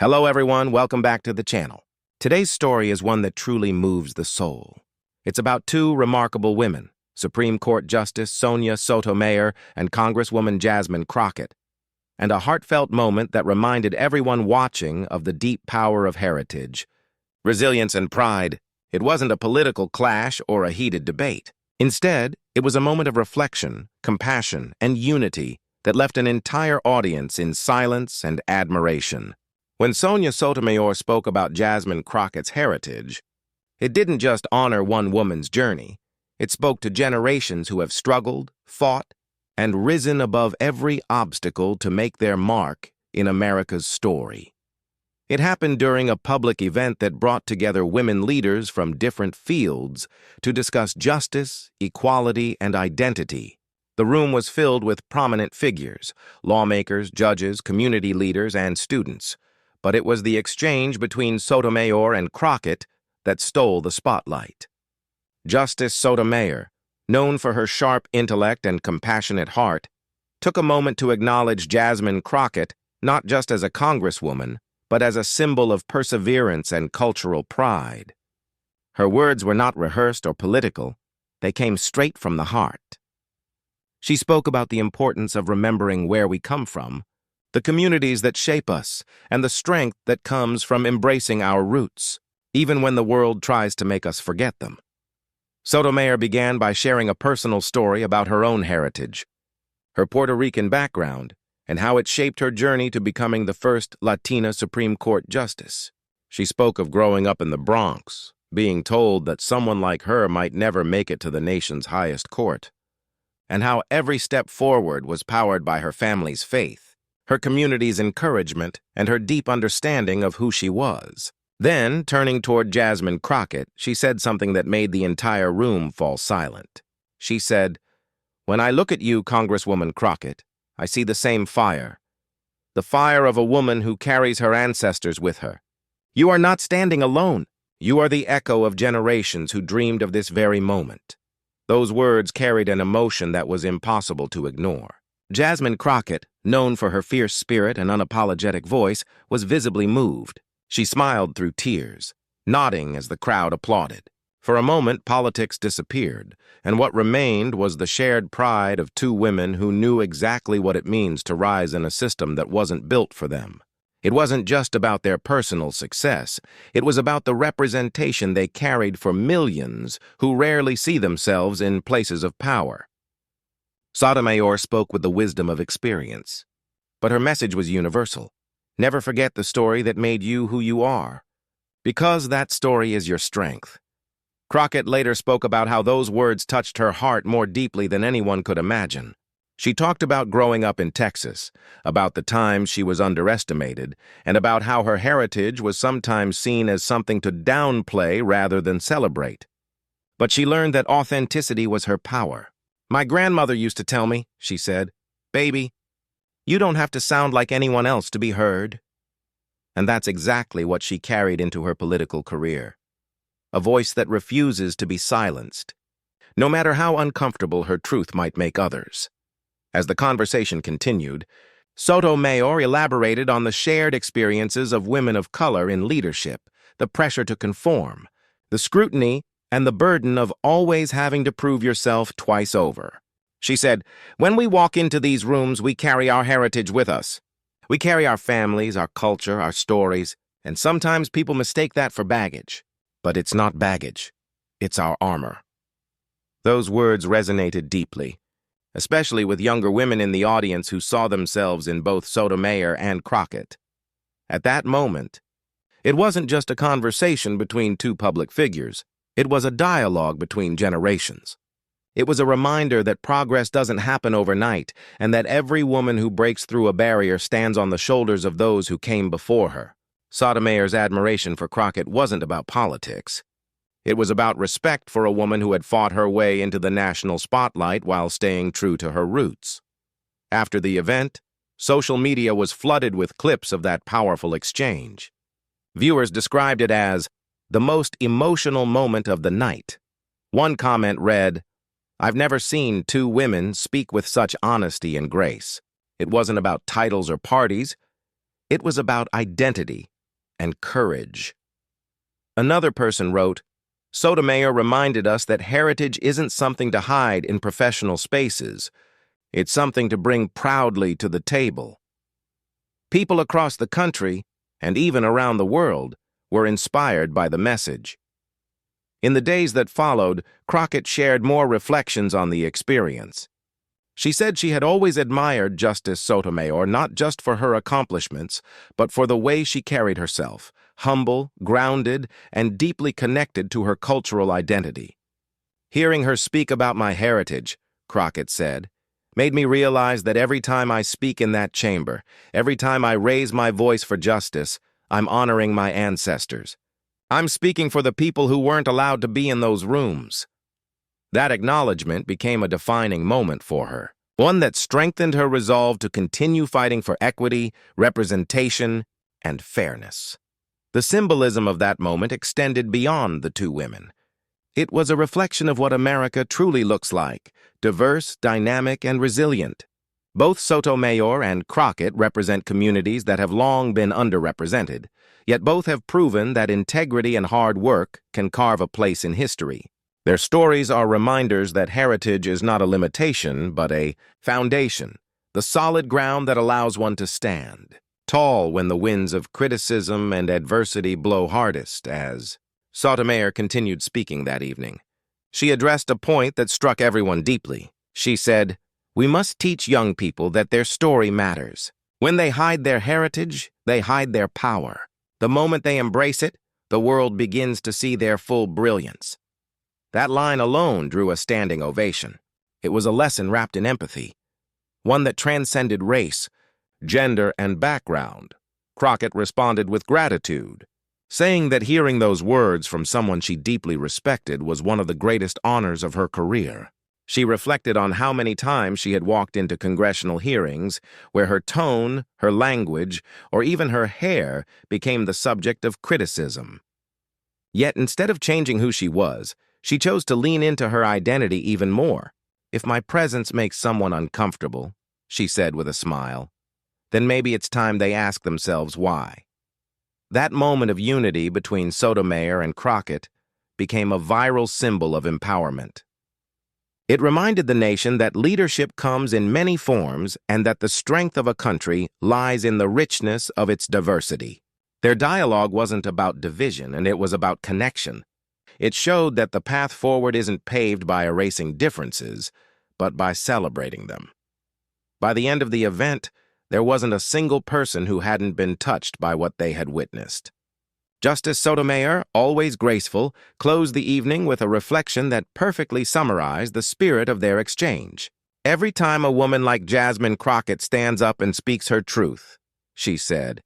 Hello everyone, welcome back to the channel. Today's story is one that truly moves the soul. It's about two remarkable women, Supreme Court Justice Sonia Sotomayor and Congresswoman Jasmine Crockett, and a heartfelt moment that reminded everyone watching of the deep power of heritage, resilience and pride. It wasn't a political clash or a heated debate. Instead, it was a moment of reflection, compassion, and unity that left an entire audience in silence and admiration. When Sonia Sotomayor spoke about Jasmine Crockett's heritage, it didn't just honor one woman's journey. It spoke to generations who have struggled, fought, and risen above every obstacle to make their mark in America's story. It happened during a public event that brought together women leaders from different fields to discuss justice, equality, and identity. The room was filled with prominent figures, lawmakers, judges, community leaders, and students. But it was the exchange between Sotomayor and Crockett that stole the spotlight. Justice Sotomayor, known for her sharp intellect and compassionate heart, took a moment to acknowledge Jasmine Crockett not just as a congresswoman, but as a symbol of perseverance and cultural pride. Her words were not rehearsed or political. They came straight from the heart. She spoke about the importance of remembering where we come from, the communities that shape us, and the strength that comes from embracing our roots, even when the world tries to make us forget them. Sotomayor began by sharing a personal story about her own heritage, her Puerto Rican background, and how it shaped her journey to becoming the first Latina Supreme Court justice. She spoke of growing up in the Bronx, being told that someone like her might never make it to the nation's highest court, and how every step forward was powered by her family's faith, her community's encouragement, and her deep understanding of who she was. Then, turning toward Jasmine Crockett, she said something that made the entire room fall silent. She said, "When I look at you, Congresswoman Crockett, I see the same fire. The fire of a woman who carries her ancestors with her. You are not standing alone. You are the echo of generations who dreamed of this very moment." Those words carried an emotion that was impossible to ignore. Jasmine Crockett, known for her fierce spirit and unapologetic voice, was visibly moved. She smiled through tears, nodding as the crowd applauded. For a moment, politics disappeared, and what remained was the shared pride of two women who knew exactly what it means to rise in a system that wasn't built for them. It wasn't just about their personal success. It was about the representation they carried for millions who rarely see themselves in places of power. Sotomayor spoke with the wisdom of experience, but her message was universal. Never forget the story that made you who you are, because that story is your strength. Crockett later spoke about how those words touched her heart more deeply than anyone could imagine. She talked about growing up in Texas, about the times she was underestimated, and about how her heritage was sometimes seen as something to downplay rather than celebrate. But she learned that authenticity was her power. "My grandmother used to tell me," she said, "Baby, you don't have to sound like anyone else to be heard." And that's exactly what she carried into her political career. A voice that refuses to be silenced, no matter how uncomfortable her truth might make others. As the conversation continued, Sotomayor elaborated on the shared experiences of women of color in leadership, the pressure to conform, the scrutiny, and the burden of always having to prove yourself twice over. She said, "When we walk into these rooms, we carry our heritage with us. We carry our families, our culture, our stories, and sometimes people mistake that for baggage. But it's not baggage. It's our armor." Those words resonated deeply, especially with younger women in the audience who saw themselves in both Sotomayor and Crockett. At that moment, it wasn't just a conversation between two public figures. It was a dialogue between generations. It was a reminder that progress doesn't happen overnight, and that every woman who breaks through a barrier stands on the shoulders of those who came before her. Sotomayor's admiration for Crockett wasn't about politics. It was about respect for a woman who had fought her way into the national spotlight while staying true to her roots. After the event, social media was flooded with clips of that powerful exchange. Viewers described it as the most emotional moment of the night. One comment read, "I've never seen two women speak with such honesty and grace. It wasn't about titles or parties. It was about identity and courage. Another person wrote, Sotomayor reminded us that heritage isn't something to hide in professional spaces. It's something to bring proudly to the table. People across the country, and even around the world, were inspired by the message. In the days that followed, Crockett shared more reflections on the experience. She said she had always admired Justice Sotomayor not just for her accomplishments, but for the way she carried herself, humble, grounded, and deeply connected to her cultural identity. Hearing her speak about my heritage, Crockett said, made me realize that every time I speak in that chamber, every time I raise my voice for justice, I'm honoring my ancestors. I'm speaking for the people who weren't allowed to be in those rooms. That acknowledgment became a defining moment for her, one that strengthened her resolve to continue fighting for equity, representation, and fairness. The symbolism of that moment extended beyond the two women. It was a reflection of what America truly looks like, diverse, dynamic, and resilient. Both Sotomayor and Crockett represent communities that have long been underrepresented, yet both have proven that integrity and hard work can carve a place in history. Their stories are reminders that heritage is not a limitation, but a foundation, the solid ground that allows one to stand, tall when the winds of criticism and adversity blow hardest, as Sotomayor continued speaking that evening. She addressed a point that struck everyone deeply. She said, "We must teach young people that their story matters. When they hide their heritage, they hide their power. The moment they embrace it, the world begins to see their full brilliance." That line alone drew a standing ovation. It was a lesson wrapped in empathy, one that transcended race, gender, and background. Crockett responded with gratitude, saying that hearing those words from someone she deeply respected was one of the greatest honors of her career. She reflected on how many times she had walked into congressional hearings where her tone, her language, or even her hair became the subject of criticism. Yet instead of changing who she was, she chose to lean into her identity even more. "If my presence makes someone uncomfortable," she said with a smile, "then maybe it's time they ask themselves why." That moment of unity between Sotomayor and Crockett became a viral symbol of empowerment. It reminded the nation that leadership comes in many forms and that the strength of a country lies in the richness of its diversity. Their dialogue wasn't about division, and it was about connection. It showed that the path forward isn't paved by erasing differences, but by celebrating them. By the end of the event, there wasn't a single person who hadn't been touched by what they had witnessed. Justice Sotomayor, always graceful, closed the evening with a reflection that perfectly summarized the spirit of their exchange. "Every time a woman like Jasmine Crockett stands up and speaks her truth," she said,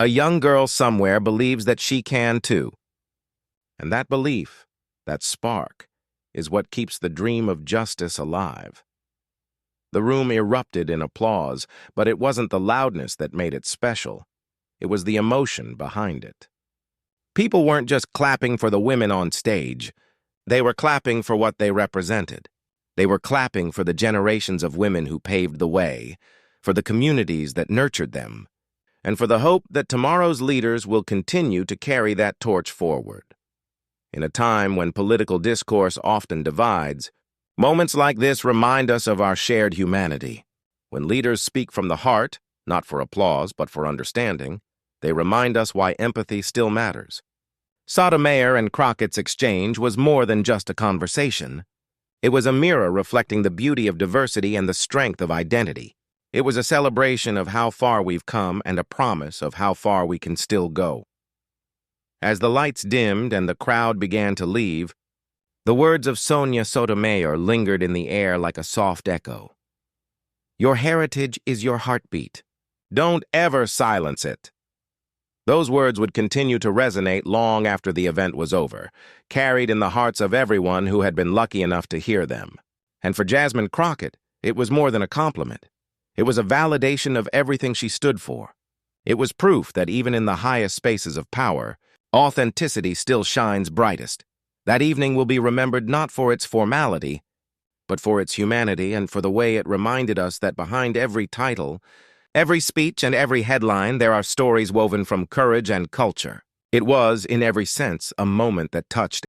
"a young girl somewhere believes that she can too. And that belief, that spark, is what keeps the dream of justice alive." The room erupted in applause, but it wasn't the loudness that made it special. It was the emotion behind it. People weren't just clapping for the women on stage. They were clapping for what they represented. They were clapping for the generations of women who paved the way, for the communities that nurtured them, and for the hope that tomorrow's leaders will continue to carry that torch forward. In a time when political discourse often divides, moments like this remind us of our shared humanity. When leaders speak from the heart, not for applause but for understanding, they remind us why empathy still matters. Sotomayor and Crockett's exchange was more than just a conversation. It was a mirror reflecting the beauty of diversity and the strength of identity. It was a celebration of how far we've come and a promise of how far we can still go. As the lights dimmed and the crowd began to leave, the words of Sonia Sotomayor lingered in the air like a soft echo. "Your heritage is your heartbeat. Don't ever silence it." Those words would continue to resonate long after the event was over, carried in the hearts of everyone who had been lucky enough to hear them. And for Jasmine Crockett, it was more than a compliment. It was a validation of everything she stood for. It was proof that even in the highest spaces of power, authenticity still shines brightest. That evening will be remembered not for its formality, but for its humanity and for the way it reminded us that behind every title, Every speech and every headline, there are stories woven from courage and culture. It was, in every sense, a moment that touched